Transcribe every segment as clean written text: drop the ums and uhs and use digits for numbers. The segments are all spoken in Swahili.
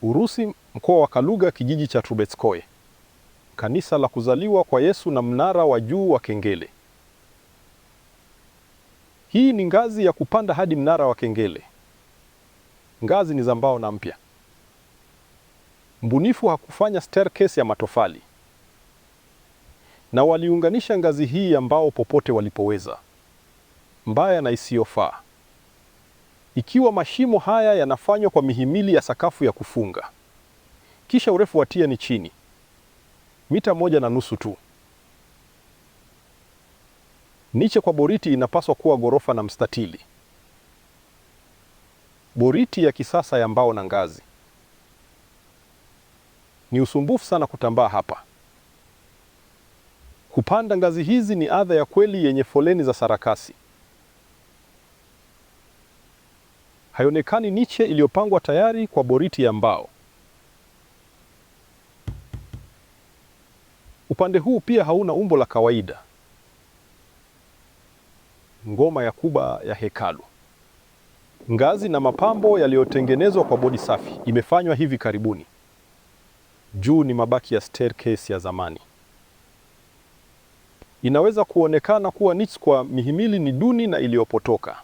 Urusi, mkoa wa Kaluga, kijiji cha Trubetskoye. Kanisa la kuzaliwa kwa Yesu na mnara wa juu wa kengele. Hii ni ngazi ya kupanda hadi mnara wa kengele. Ngazi ni za mbao na mpya. Mbunifu hakufanya staircase ya matofali, na waliunganisha ngazi hii ya mbao popote walipoweza. Mbaya na isiyofaa. Ikiwa mashimo haya yanafanywa kwa mihimili ya sakafu ya kufunga, kisha urefu wa tia ni chini mita 1.5 tu. Niche kwa boriti inapaswa kuwa ghorofa na mstatili. Boriti ya kisasa ya mbao na ngazi. Ni usumbufu sana kutambaa hapa. Kupanda ngazi hizi ni adha ya kweli yenye foleni za sarakasi. Haionekani niche iliyopangwa tayari kwa boriti ya mbao. Upande huu pia hauna umbo la kawaida. Ngoma ya kuba ya hekalu. Ngazi na mapambo yaliyotengenezwa kwa bodi safi imefanywa hivi karibuni. Juu ni mabaki ya staircase ya zamani. Inaweza kuonekana kuwa niche kwa mihimili ni duni na iliyopotoka.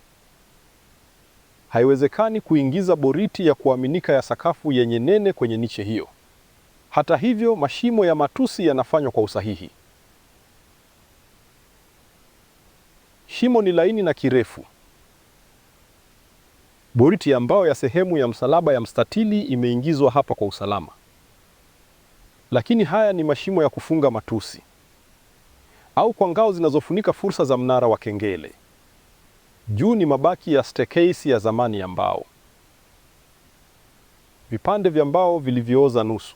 Haiwezekani kuingiza boriti ya kuaminika ya sakafu yenye nene kwenye niche hiyo. Hata hivyo, mashimo ya matusi yanafanywa kwa usahihi. Shimo ni laini na kirefu. Boriti ya mbao ya sehemu ya msalaba ya mstatili imeingizwa hapa kwa usalama. Lakini haya ni mashimo ya kufunga matusi au kwa ngao zinazofunika fursa za mnara wa kengele. Juu ni mabaki ya staircase ya zamani ya mbao. Vipande vya mbao vilivyooza nusu.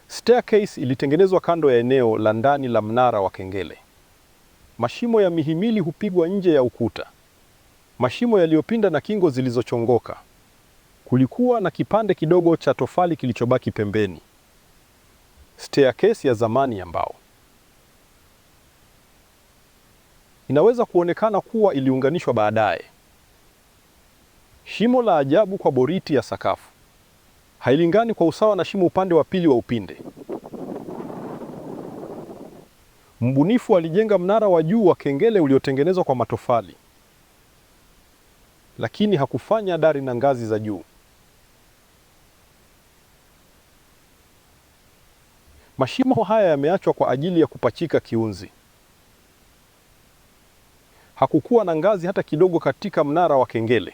Staircase ilitengenezwa kando ya eneo la ndani la mnara wa kengele. Mashimo ya mihimili hupigwa nje ya ukuta. Mashimo yaliyopinda na kingo zilizochongoka. Kulikuwa na kipande kidogo cha tofali kilichobaki pembeni. Staircase ya zamani ya mbao. Inaweza kuonekana kuwa iliunganishwa baadaye. Shimo la ajabu kwa boriti ya sakafu. Hailingani kwa usawa na shimo upande wa pili wa upinde. Mbunifu alijenga mnara wa juu wa kengele uliotengenezwa kwa matofali, lakini hakufanya dari na ngazi za juu. Mashimo haya yameachwa kwa ajili ya kupachika kiunzi. Hakukuwa na ngazi hata kidogo katika mnara wa kengele.